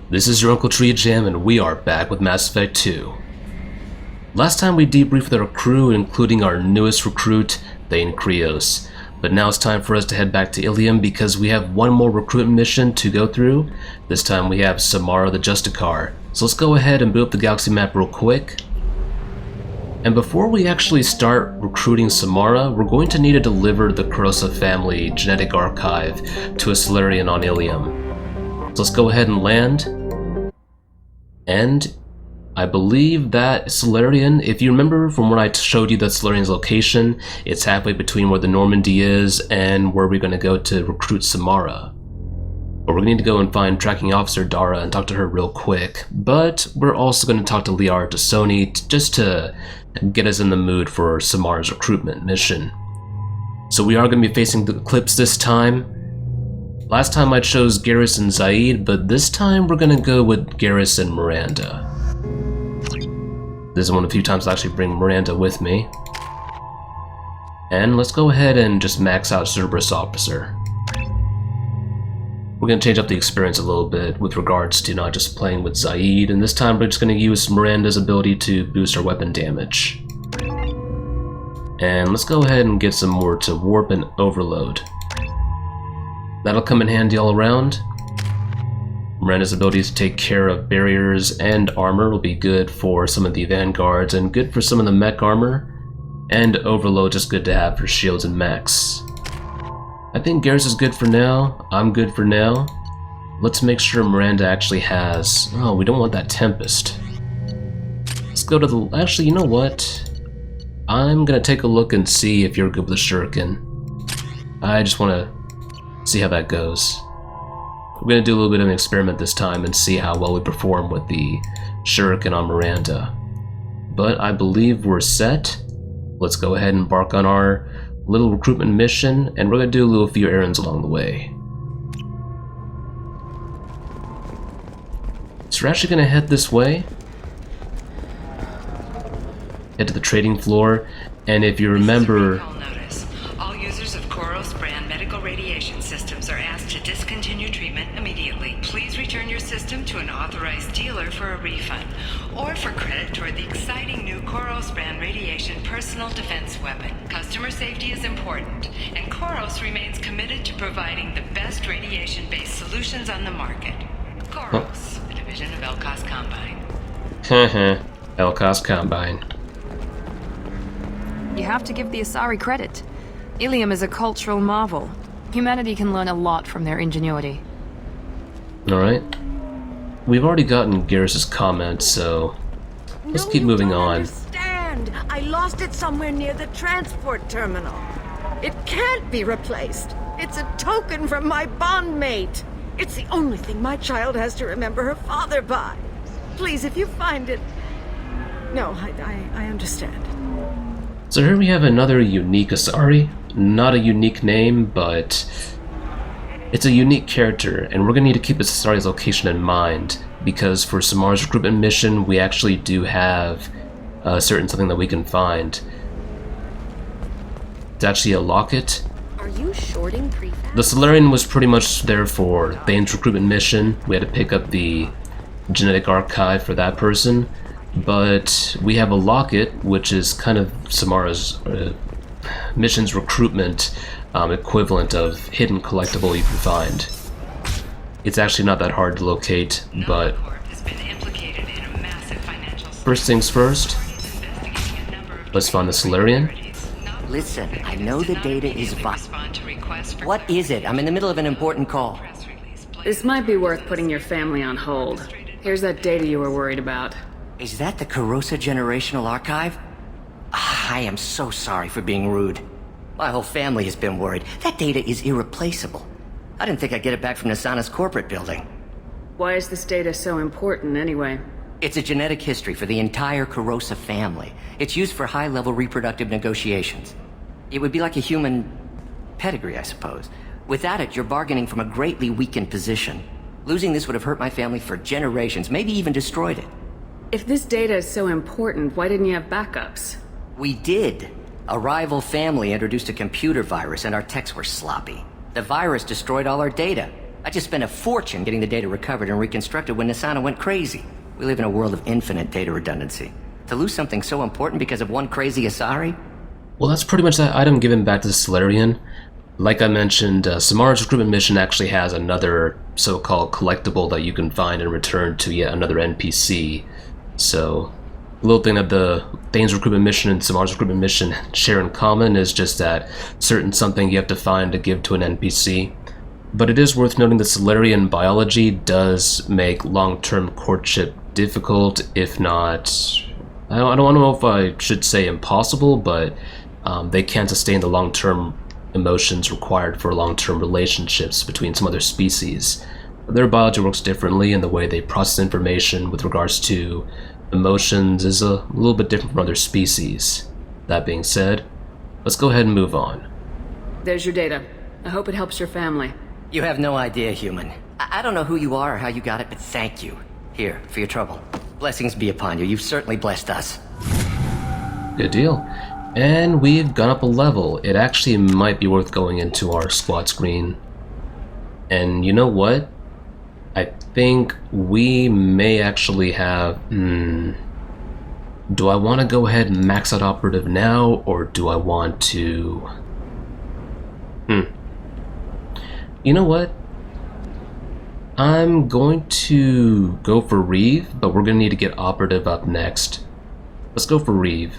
This is your Uncle TreeJam, and we are back with Mass Effect 2. Last time we debriefed our crew, including our newest recruit, Thane Krios. But now it's time for us to head back to Illium because we have one more recruitment mission to go through. This time we have Samara the Justicar. So let's go ahead and boot up the galaxy map real quick. And before we actually start recruiting Samara, we're going to need to deliver the Kurosa family genetic archive to a Solarian on Illium. So let's go ahead and land. And I believe that Solarian, if you remember from when I showed you the Solarian's location, it's halfway between where the Normandy is and where we're going to go to recruit Samara. But we're going to need to go and find Tracking Officer Dara and talk to her real quick. But we're also going to talk to Liara Tassoni just to get us in the mood for Samara's recruitment mission. So we are going to be facing the Eclipse this time. Last time I chose Garrus and Zaid, but this time we're gonna go with Garrus and Miranda. This is one of the few times I'll actually bring Miranda with me. And let's go ahead and just max out Cerberus Officer. We're gonna change up the experience a little bit with regards to not just playing with Zaid, and this time we're just gonna use Miranda's ability to boost our weapon damage. And let's go ahead and get some more to Warp and Overload. That'll come in handy all around. Miranda's ability to take care of barriers and armor will be good for some of the vanguards and good for some of the mech armor. And Overload just good to have for shields and mechs. I think Garrus is good for now. I'm good for now. Let's make sure Miranda actually has... Oh, we don't want that Tempest. Let's go to the... Actually, you know what? I'm gonna take a look and see if you're good with the Shuriken. I just want to see how that goes. We're going to do a little bit of an experiment this time and see how well we perform with the Shuriken on Miranda. But I believe we're set. Let's go ahead and embark on our little recruitment mission, and we're going to do a few errands along the way. So we're actually going to head this way. Head to the trading floor, and if you remember... To an authorized dealer for a refund, or for credit toward the exciting new Koros brand radiation personal defense weapon. Customer safety is important, and Koros remains committed to providing the best radiation-based solutions on the market. Koros, a division of Elkos Combine. Elkos Combine. You have to give the Asari credit. Illium is a cultural marvel. Humanity can learn a lot from their ingenuity. Alright. We've already gotten Garrus's comment, so let's keep moving on. Understand. I lost it somewhere near the transport terminal. It can't be replaced. It's a token from my bondmate. It's the only thing my child has to remember her father by. Please, if you find it... No, I understand. So here we have another unique Asari. Not a unique name, but... it's a unique character, and we're going to need to keep this Asari's location in mind, because for Samara's recruitment mission, we actually do have a certain something that we can find. It's actually a locket. Are you shorting prefab? The Solarian was pretty much there for Thane's recruitment mission. We had to pick up the genetic archive for that person, but we have a locket, which is kind of Samara's mission's recruitment equivalent of hidden collectible you can find. It's actually not that hard to locate, but first things first, let's find the Solarian. Listen, I know the data is vital. What is it? I'm in the middle of an important call. This might be worth putting your family on hold. Here's that data you were worried about. Is that the Kurosa Generational Archive? I am so sorry for being rude. My whole family has been worried. That data is irreplaceable. I didn't think I'd get it back from Nasana's corporate building. Why is this data so important, anyway? It's a genetic history for the entire Kurosa family. It's used for high-level reproductive negotiations. It would be like a human pedigree, I suppose. Without it, you're bargaining from a greatly weakened position. Losing this would have hurt my family for generations, maybe even destroyed it. If this data is so important, why didn't you have backups? We did. A rival family introduced a computer virus and our techs were sloppy. The virus destroyed all our data. I just spent a fortune getting the data recovered and reconstructed when Asana went crazy. We live in a world of infinite data redundancy. To lose something so important because of one crazy asari? Well, that's pretty much that item given back to the Solarian. Like I mentioned, Samara's recruitment mission actually has another so-called collectible that you can find and return to yet another NPC. So, the little thing that the Thane's recruitment mission and Samara's recruitment mission share in common is just that certain something you have to find to give to an NPC. But it is worth noting that Solarian biology does make long-term courtship difficult, if not... I don't know if I should say impossible, but they can't sustain the long-term emotions required for long-term relationships between some other species. Their biology works differently, and the way they process information with regards to emotions is a little bit different from other species. That being said, let's go ahead and move on. There's your data. I hope it helps your family. You have no idea, human. I don't know who you are or how you got it, but thank you. Here, for your trouble. Blessings be upon you. You've certainly blessed us. Good deal. And we've gone up a level. It actually might be worth going into our squad screen. And you know what? I think we may actually have... Do I want to go ahead and max out operative now, or do I want to... You know what? I'm going to go for Reeve, but we're going to need to get operative up next. Let's go for Reeve.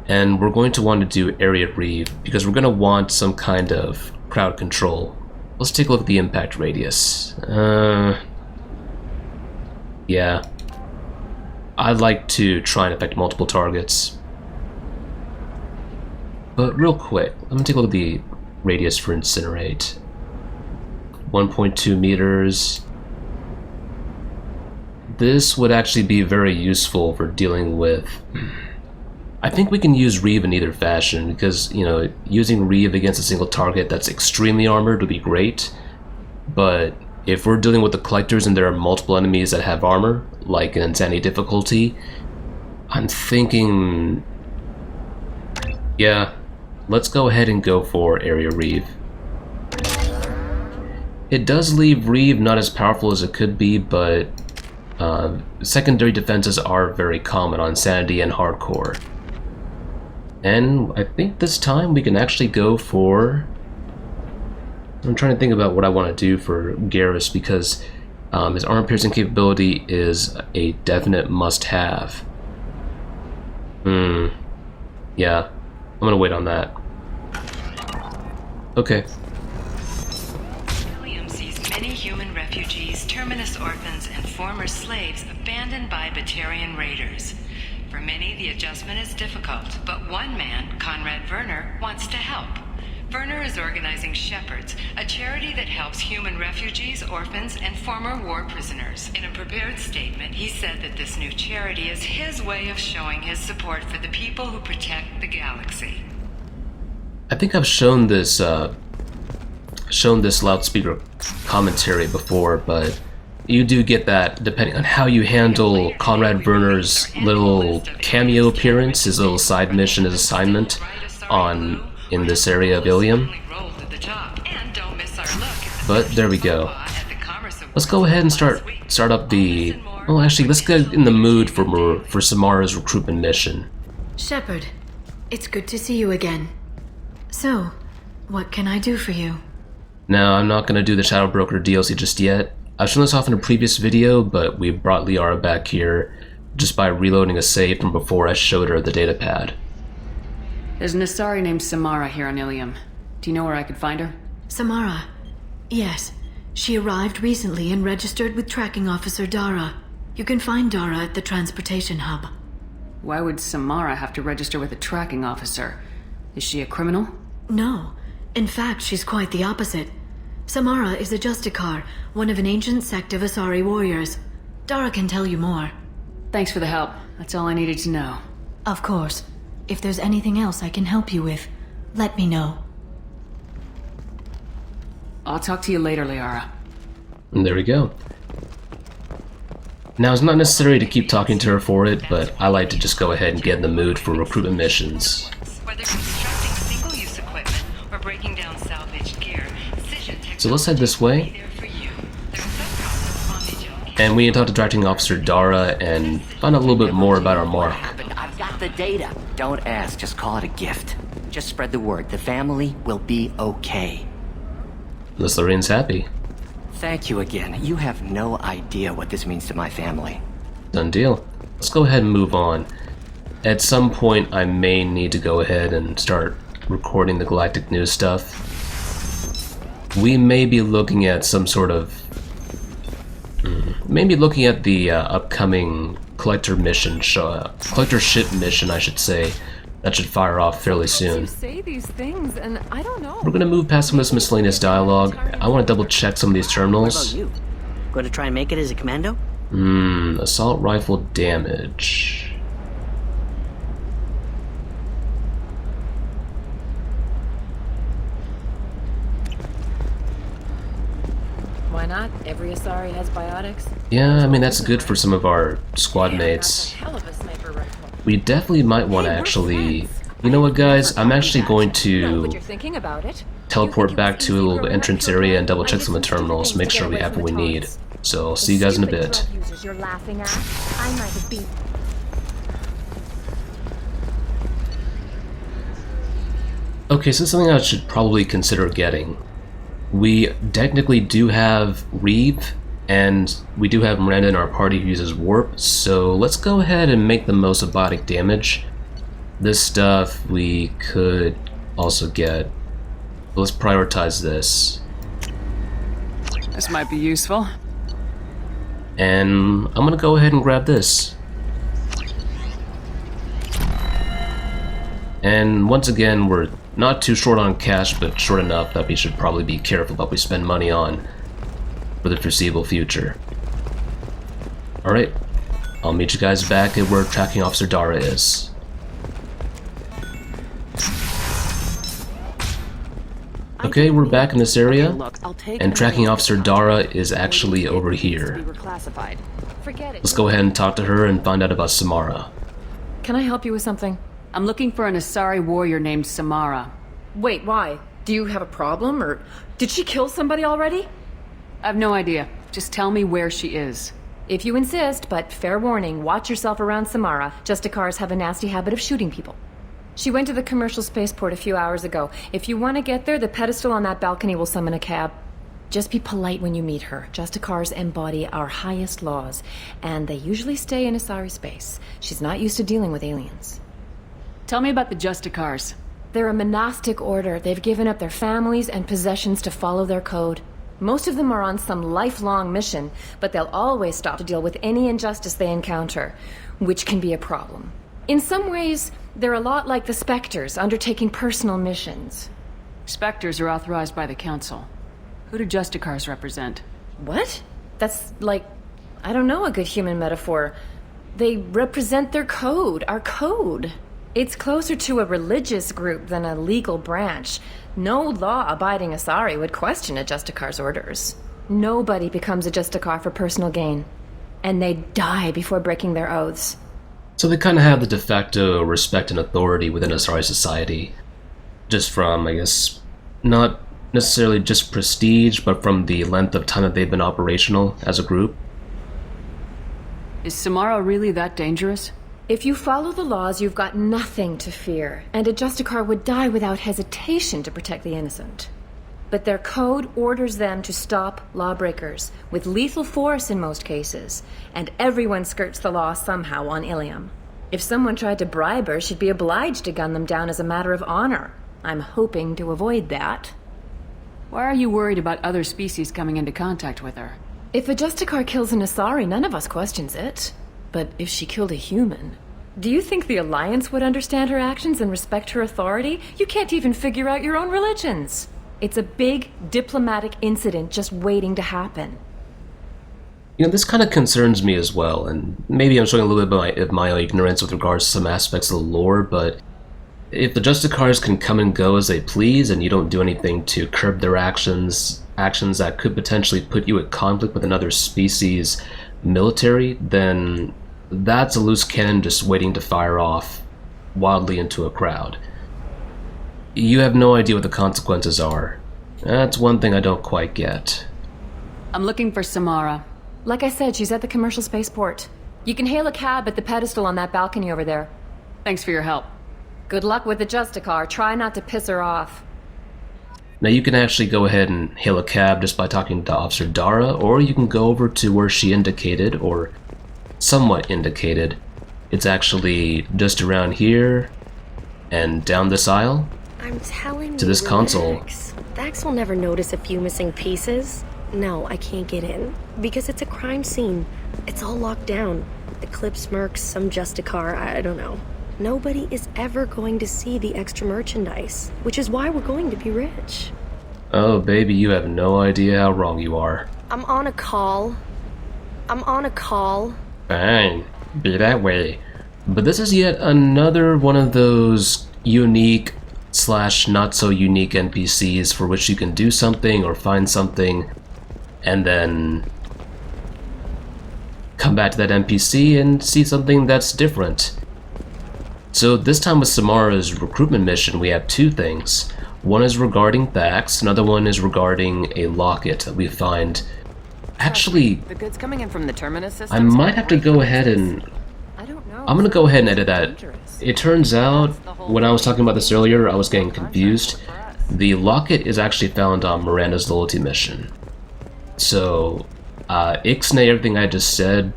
And we're going to want to do area Reeve, because we're going to want some kind of crowd control. Let's take a look at the impact radius. Yeah. I'd like to try and affect multiple targets. But real quick, let me take a look at the radius for Incinerate. 1.2 meters. This would actually be very useful for dealing with... I think we can use Reeve in either fashion, because, you know, using Reeve against a single target that's extremely armored would be great. But if we're dealing with the Collectors and there are multiple enemies that have armor, like in Insanity difficulty, I'm thinking... Yeah, let's go ahead and go for area Reeve. It does leave Reeve not as powerful as it could be, but secondary defenses are very common on Sanity and Hardcore. And I think this time we can actually go for... I'm trying to think about what I want to do for Garrus, because his armor piercing capability is a definite must-have. Yeah, I'm gonna wait on that. Okay. Illium sees many human refugees, terminus orphans, and former slaves abandoned by Batarian raiders. For many, the adjustment is difficult, but one man, Conrad Werner, wants to help. Werner is organizing Shepards, a charity that helps human refugees, orphans, and former war prisoners. In a prepared statement, he said that this new charity is his way of showing his support for the people who protect the galaxy. I think I've shown this loudspeaker commentary before, but you do get that depending on how you handle Conrad Werner's little cameo appearance, his little side mission, his assignment in this area of Illium. But there we go. Let's go ahead and start up the... Well, actually, let's get in the mood for Samara's recruitment mission. Shepard, it's good to see you again. So, what can I do for you? Now, I'm not going to do the Shadow Broker DLC just yet. I've shown this off in a previous video, but we brought Liara back here just by reloading a save from before I showed her the datapad. There's an Asari named Samara here on Illium. Do you know where I could find her? Samara? Yes. She arrived recently and registered with Tracking Officer Dara. You can find Dara at the transportation hub. Why would Samara have to register with a tracking officer? Is she a criminal? No. In fact, she's quite the opposite. Samara is a Justicar, one of an ancient sect of Asari warriors. Dara can tell you more. Thanks for the help. That's all I needed to know. Of course. If there's anything else I can help you with, let me know. I'll talk to you later, Liara. And there we go. Now, it's not necessary to keep talking to her for it, but I like to just go ahead and get in the mood for recruitment missions. Whether constructing single-use equipment or breaking down salvaged gear, So let's head this way. And we need to talk to Directing Officer Dara and find out a little bit more about our mark. I've got the data. Don't ask, just call it a gift. Just spread the word. The family will be okay. Unless Lorraine's happy. Thank you again. You have no idea what this means to my family. Done deal. Let's go ahead and move on. At some point, I may need to go ahead and start recording the Galactic News stuff. We may be looking at some sort of... maybe looking at the upcoming collector ship mission, I should say. That should fire off fairly soon. You say these things, and I don't know. We're gonna move past some of this miscellaneous dialogue. I want to double check some of these terminals. What about you? Going to try and make it as a commando? Assault rifle damage. Why not? Every Asari has biotics. Yeah, I mean, that's good for some of our squad mates. Hell of a sniper rifle. We definitely might want to actually... You know what, guys? I'm actually going to But you're thinking about it. teleport back to a little entrance area and double check some of the terminals, make sure we have what we need. So, I'll see you guys in a bit. You're laughing at. I might have beat. Okay, so something I should probably consider getting. We technically do have Reeve, and we do have Miranda in our party who uses Warp, so let's go ahead and make the most of biotic damage. This stuff we could also get. Let's prioritize this. This might be useful. And I'm gonna go ahead and grab this. And once again, we're not too short on cash, but short enough that we should probably be careful what we spend money on for the foreseeable future. Alright, I'll meet you guys back at where Tracking Officer Dara is. Okay, we're back in this area, and Tracking Officer Dara is actually over here. Let's go ahead and talk to her and find out about Samara. Can I help you with something? I'm looking for an Asari warrior named Samara. Wait, why? Do you have a problem, or did she kill somebody already? I've no idea. Just tell me where she is. If you insist, but fair warning, watch yourself around Samara. Justicars have a nasty habit of shooting people. She went to the commercial spaceport a few hours ago. If you want to get there, the pedestal on that balcony will summon a cab. Just be polite when you meet her. Justicars embody our highest laws, and they usually stay in Asari space. She's not used to dealing with aliens. Tell me about the Justicars. They're a monastic order. They've given up their families and possessions to follow their code. Most of them are on some lifelong mission, but they'll always stop to deal with any injustice they encounter, which can be a problem. In some ways, they're a lot like the Spectres, undertaking personal missions. Spectres are authorized by the Council. Who do Justicars represent? What? That's like, I don't know, a good human metaphor. They represent their code, our code. It's closer to a religious group than a legal branch. No law-abiding Asari would question a Justicar's orders. Nobody becomes a Justicar for personal gain. And they die before breaking their oaths. So they kind of have the de facto respect and authority within Asari society. Just from, I guess, not necessarily just prestige, but from the length of time that they've been operational as a group. Is Samara really that dangerous? If you follow the laws, you've got nothing to fear, and a Justicar would die without hesitation to protect the innocent. But their code orders them to stop lawbreakers, with lethal force in most cases, and everyone skirts the law somehow on Illium. If someone tried to bribe her, she'd be obliged to gun them down as a matter of honor. I'm hoping to avoid that. Why are you worried about other species coming into contact with her? If a Justicar kills an Asari, none of us questions it. But if she killed a human... Do you think the Alliance would understand her actions and respect her authority? You can't even figure out your own religions. It's a big diplomatic incident just waiting to happen. You know, this kind of concerns me as well, and maybe I'm showing a little bit of my ignorance with regards to some aspects of the lore, but if the Justicars can come and go as they please, and you don't do anything to curb their actions that could potentially put you at conflict with another species' military, then that's a loose cannon just waiting to fire off wildly into a crowd. You have no idea what the consequences are. That's one thing I don't quite get. I'm looking for Samara. Like I said, she's at the commercial spaceport. You can hail a cab at the pedestal on that balcony over there. Thanks for your help. Good luck with the Justicar. Try not to piss her off. Now you can actually go ahead and hail a cab just by talking to Officer Dara, or you can go over to where she indicated, or somewhat indicated. It's actually just around here and down this aisle. I'm telling you, to this console. relax. Vax will never notice a few missing pieces. No, I can't get in. Because it's a crime scene. It's all locked down. The Clips Mercs, some Justicar, I don't know. Nobody is ever going to see the extra merchandise, which is why we're going to be rich. Oh, baby, you have no idea how wrong you are. I'm on a call. Fine, be that way. But this is yet another one of those unique / not so unique NPCs for which you can do something or find something and then come back to that NPC and see something that's different. So this time with Samara's recruitment mission, we have two things. One is regarding Thax, another one is regarding a locket that we find. Actually, the goods coming in from the terminus system. I might have to go ahead and... I don't know. I'm gonna go ahead and edit that. It turns out, when I was talking about this earlier, I was getting confused. The locket is actually found on Miranda's loyalty mission. So, ixnay everything I just said,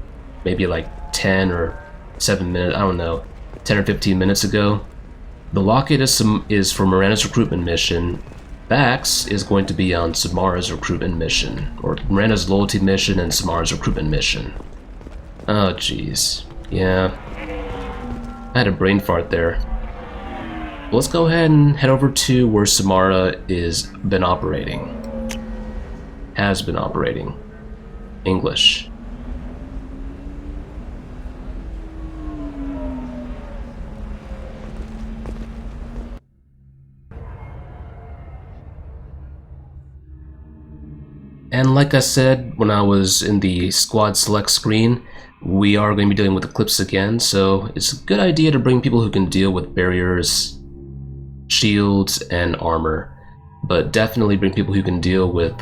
maybe like 10 or 7 minutes, I don't know, 10 or 15 minutes ago. The locket is for Miranda's recruitment mission. Vax is going to be on Samara's recruitment mission, or Miranda's loyalty mission and Samara's recruitment mission. Oh jeez, yeah. I had a brain fart there. Let's go ahead and head over to where Samara has been operating. English. And like I said when I was in the squad select screen, we are going to be dealing with Eclipse again, so it's a good idea to bring people who can deal with barriers, shields, and armor. But definitely bring people who can deal with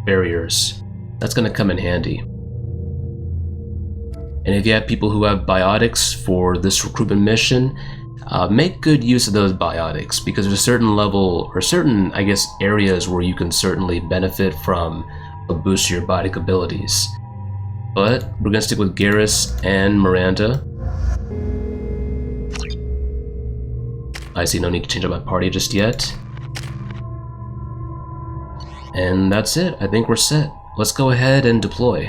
barriers. That's going to come in handy. And if you have people who have biotics for this recruitment mission, make good use of those biotics, because there's a certain level, or certain, I guess, areas where you can certainly benefit from a boost to your biotic abilities. But we're going to stick with Garrus and Miranda. I see no need to change up my party just yet. And that's it. I think we're set. Let's go ahead and deploy.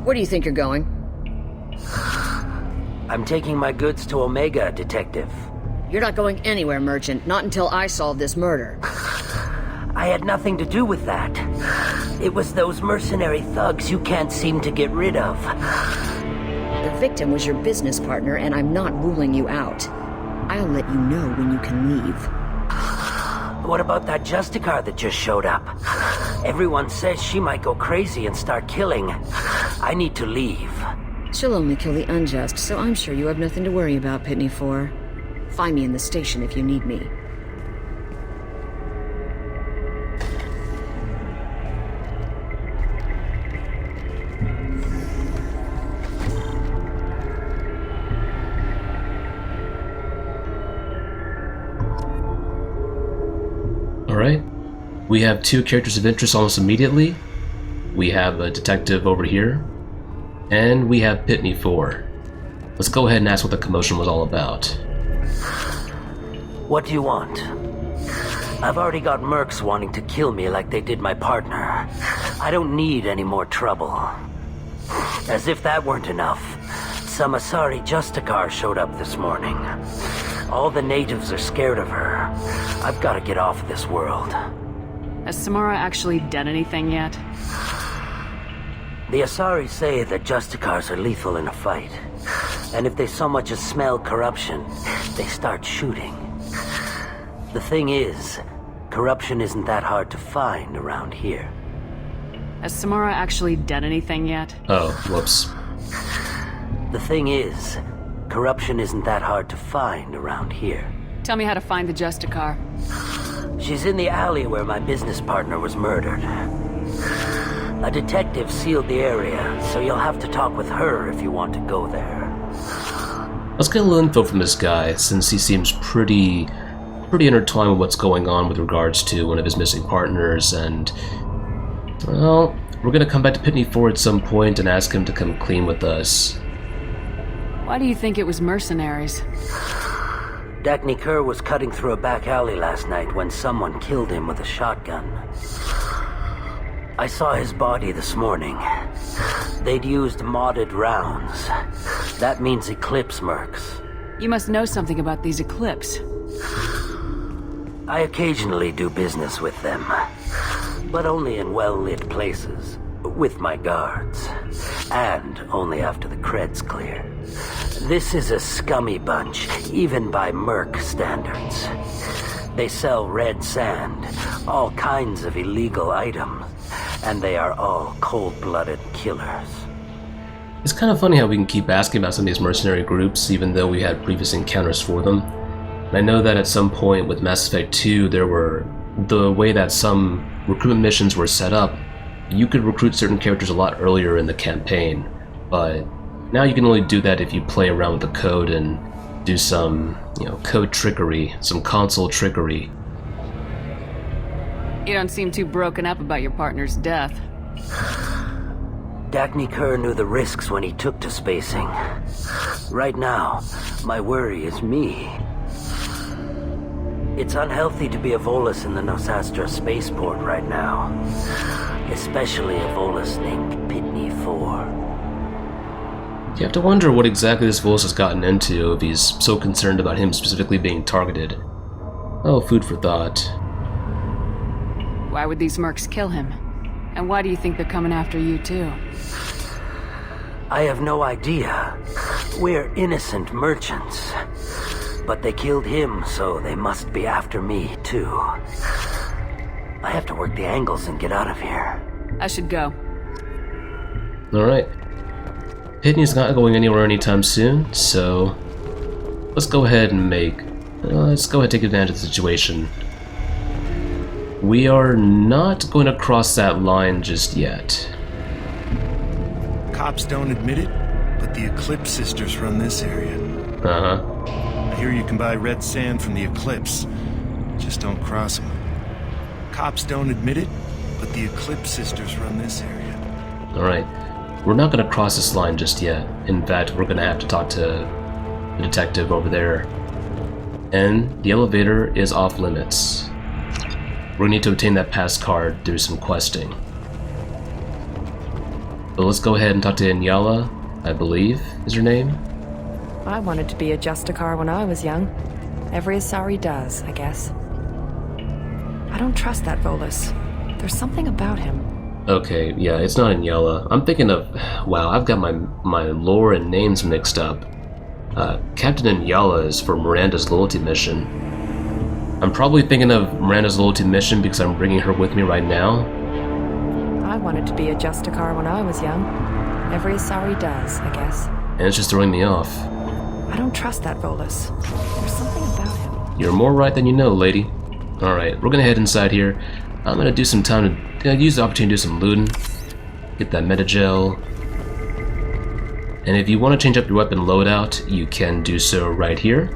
Where do you think you're going? I'm taking my goods to Omega, Detective. You're not going anywhere, Merchant. Not until I solve this murder. I had nothing to do with that. It was those mercenary thugs you can't seem to get rid of. The victim was your business partner, and I'm not ruling you out. I'll let you know when you can leave. What about that Justicar that just showed up? Everyone says she might go crazy and start killing. I need to leave. She'll only kill the unjust, so I'm sure you have nothing to worry about, Pitne 4. Find me in the station if you need me. Alright, we have two characters of interest almost immediately. We have a detective over here, and we have Pitne 4. Let's go ahead and ask what the commotion was all about. What do you want? I've already got mercs wanting to kill me like they did my partner. I don't need any more trouble. As if that weren't enough, some asari Justicar showed up this morning. All the natives are scared of her. I've got to get off this world. Has Samara actually done anything yet? The asari say that justicars are lethal in a fight. And if they so much as smell corruption, they start shooting. The thing is, corruption isn't that hard to find around here. Has Samara actually done anything yet? Oh, whoops. The thing is, corruption isn't that hard to find around here. Tell me how to find the Justicar. She's in the alley where my business partner was murdered. A detective sealed the area, so you'll have to talk with her if you want to go there. Let's get a little info from this guy, since he seems pretty intertwined with what's going on with regards to one of his missing partners, and, well, we're gonna come back to Pitne 4 at some point and ask him to come clean with us. Why do you think it was mercenaries? Dagny Kerr was cutting through a back alley last night when someone killed him with a shotgun. I saw his body this morning. They'd used modded rounds. That means Eclipse mercs. You must know something about these Eclipse. I occasionally do business with them, but only in well-lit places, with my guards, and only after the cred's clear. This is a scummy bunch, even by merc standards. They sell red sand, all kinds of illegal items, and they are all cold-blooded killers. It's kind of funny how we can keep asking about some of these mercenary groups, even though we had previous encounters for them. And I know that at some point with Mass Effect 2, the way that some recruitment missions were set up, you could recruit certain characters a lot earlier in the campaign, but now you can only do that if you play around with the code and do some, code trickery, some console trickery. You don't seem too broken up about your partner's death. Dagny Kerr knew the risks when he took to spacing. Right now, my worry is me. It's unhealthy to be a Volus in the Nosastra spaceport right now. Especially a Volus named Pitne 4. You have to wonder what exactly this Volus has gotten into if he's so concerned about him specifically being targeted. Oh, food for thought. Why would these mercs kill him? And why do you think they're coming after you too? I have no idea. We're innocent merchants. But they killed him, so they must be after me too. I have to work the angles and get out of here. I should go. Alright. Pitne's not going anywhere anytime soon, so let's go ahead and take advantage of the situation. We are not going to cross that line just yet. Cops don't admit it, but the Eclipse sisters run this area. Uh-huh. I hear you can buy red sand from the Eclipse. Just don't cross them. Cops don't admit it, but the Eclipse sisters run this area. Alright. We're not going to cross this line just yet. In fact, we're going to have to talk to the detective over there. And the elevator is off limits. We're going to need to obtain that pass card through some questing. But let's go ahead and talk to Inyala, I believe is her name. I wanted to be a Justicar when I was young. Every Asari does, I guess. I don't trust that Volus. There's something about him. Okay, yeah, it's not Inyala. I'm thinking of... Wow, I've got my lore and names mixed up. Captain Inyala is for Miranda's loyalty mission. I'm probably thinking of Miranda's loyalty mission because I'm bringing her with me right now. I wanted to be a Justicar when I was young. Every Asari does, I guess. And it's just throwing me off. I don't trust that Volus. There's something about him. You're more right than you know, lady. Alright, we're gonna head inside here. I'm gonna do some time to use the opportunity to do some looting. Get that metagel. And if you want to change up your weapon loadout, you can do so right here.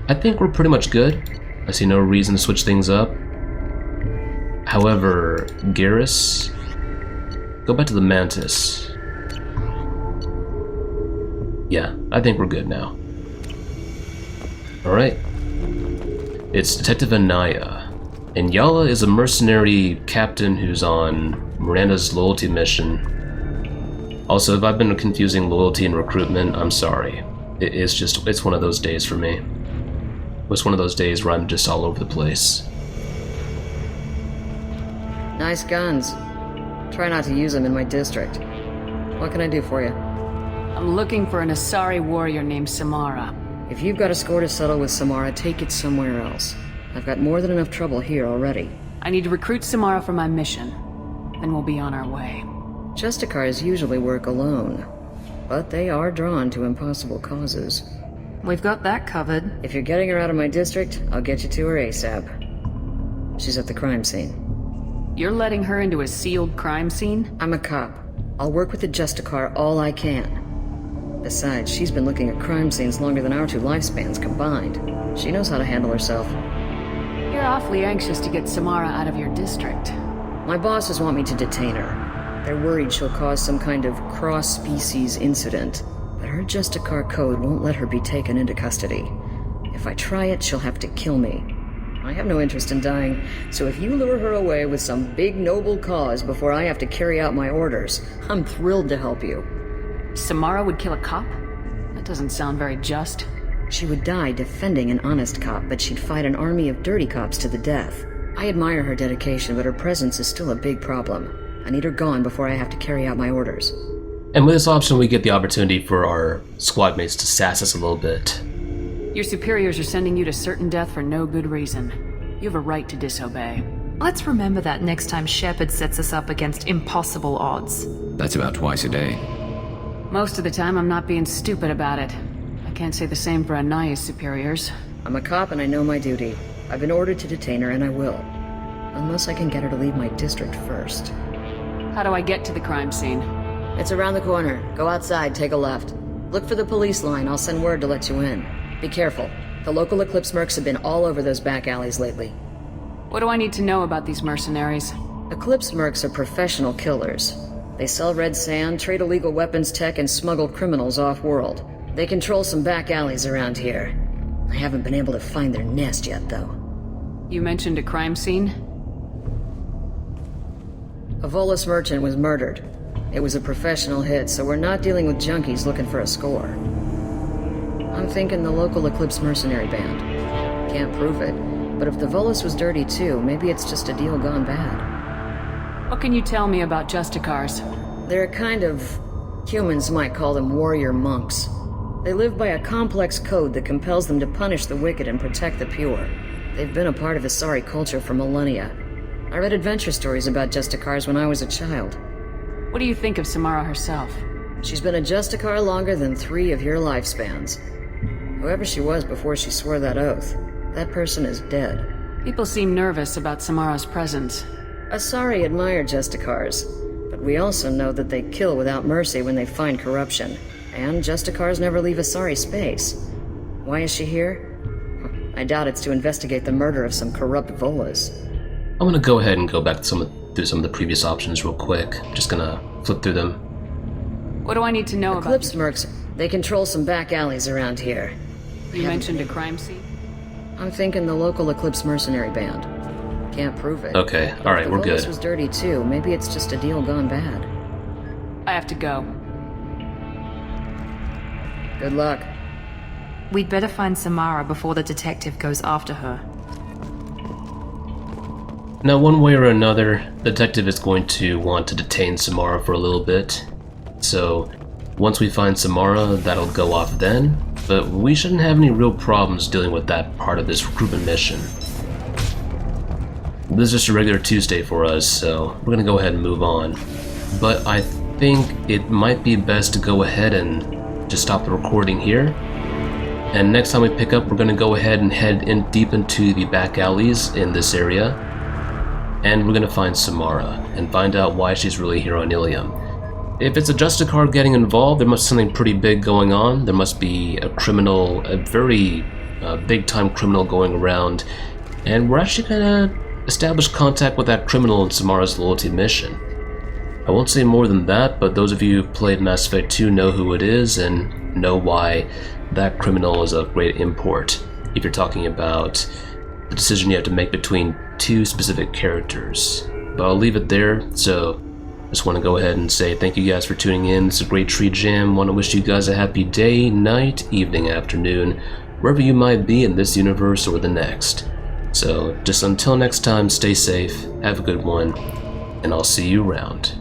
I think we're pretty much good. I see no reason to switch things up. However, Garrus, go back to the Mantis. Yeah, I think we're good now. Alright. It's Detective Anaya. Inyala is a mercenary captain who's on Miranda's loyalty mission. Also, if I've been confusing loyalty and recruitment, I'm sorry. It's one of those days for me. It's one of those days where I'm just all over the place. Nice guns. Try not to use them in my district. What can I do for you? I'm looking for an Asari warrior named Samara. If you've got a score to settle with Samara, take it somewhere else. I've got more than enough trouble here already. I need to recruit Samara for my mission. Then we'll be on our way. Justicars usually work alone. but they are drawn to impossible causes. We've got that covered. If you're getting her out of my district, I'll get you to her ASAP. She's at the crime scene. You're letting her into a sealed crime scene? I'm a cop. I'll work with the Justicar all I can. Besides, she's been looking at crime scenes longer than our 2 lifespans combined. She knows how to handle herself. You're awfully anxious to get Samara out of your district. My bosses want me to detain her. They're worried she'll cause some kind of cross-species incident, but her Justicar code won't let her be taken into custody. If I try it, she'll have to kill me. I have no interest in dying, so if you lure her away with some big noble cause before I have to carry out my orders, I'm thrilled to help you. Samara would kill a cop? That doesn't sound very just. She would die defending an honest cop, but she'd fight an army of dirty cops to the death. I admire her dedication, but her presence is still a big problem. I need her gone before I have to carry out my orders. And with this option, we get the opportunity for our squad mates to sass us a little bit. Your superiors are sending you to certain death for no good reason. You have a right to disobey. Let's remember that next time Shepard sets us up against impossible odds. That's about twice a day. Most of the time, I'm not being stupid about it. I can't say the same for Anaya's superiors. I'm a cop and I know my duty. I've been ordered to detain her and I will. Unless I can get her to leave my district first. How do I get to the crime scene? It's around the corner. Go outside, take a left. Look for the police line, I'll send word to let you in. Be careful. The local Eclipse mercs have been all over those back alleys lately. What do I need to know about these mercenaries? Eclipse mercs are professional killers. They sell red sand, trade illegal weapons tech, and smuggle criminals off-world. They control some back alleys around here. I haven't been able to find their nest yet, though. You mentioned a crime scene? A Volus merchant was murdered. It was a professional hit, so we're not dealing with junkies looking for a score. I'm thinking the local Eclipse mercenary band. Can't prove it, but if the Volus was dirty too, maybe it's just a deal gone bad. What can you tell me about Justicars? They're a kind of... humans might call them warrior monks. They live by a complex code that compels them to punish the wicked and protect the pure. They've been a part of Asari culture for millennia. I read adventure stories about Justicars when I was a child. What do you think of Samara herself? She's been a Justicar longer than 3 of your lifespans. Whoever she was before she swore that oath, that person is dead. People seem nervous about Samara's presence. Asari admire Justicars, but we also know that they kill without mercy when they find corruption. And Justicars never leave Asari space. Why is she here? I doubt it's to investigate the murder of some corrupt Volas. I'm gonna go ahead and go back to through some of the previous options real quick. Just gonna flip through them. What do I need to know about Eclipse mercs? They control some back alleys around here. You mentioned a crime scene? I'm thinking the local Eclipse mercenary band. Can't prove it. Okay, alright, we're good. If the was dirty too, maybe it's just a deal gone bad. I have to go. Good luck. We'd better find Samara before the detective goes after her. Now, one way or another, the detective is going to want to detain Samara for a little bit. So, once we find Samara, that'll go off then, but we shouldn't have any real problems dealing with that part of this recruitment mission. This is just a regular Tuesday for us, so we're gonna go ahead and move on. But I think it might be best to go ahead and just stop the recording here. And next time we pick up, we're gonna go ahead and head in deep into the back alleys in this area. And we're gonna find Samara and find out why she's really here on Illium. If it's a Justicar getting involved, there must be something pretty big going on. There must be a criminal, a very big-time criminal going around. And we're actually gonna establish contact with that criminal in Samara's loyalty mission. I won't say more than that, but those of you who've played Mass Effect 2 know who it is and know why that criminal is of great import. If you're talking about the decision you have to make between 2 specific characters. But I'll leave it there, so just want to go ahead and say thank you guys for tuning in. It's a great TreeJam. Want to wish you guys a happy day, night, evening, afternoon, wherever you might be in this universe or the next. So just until next time, stay safe, have a good one, and I'll see you around.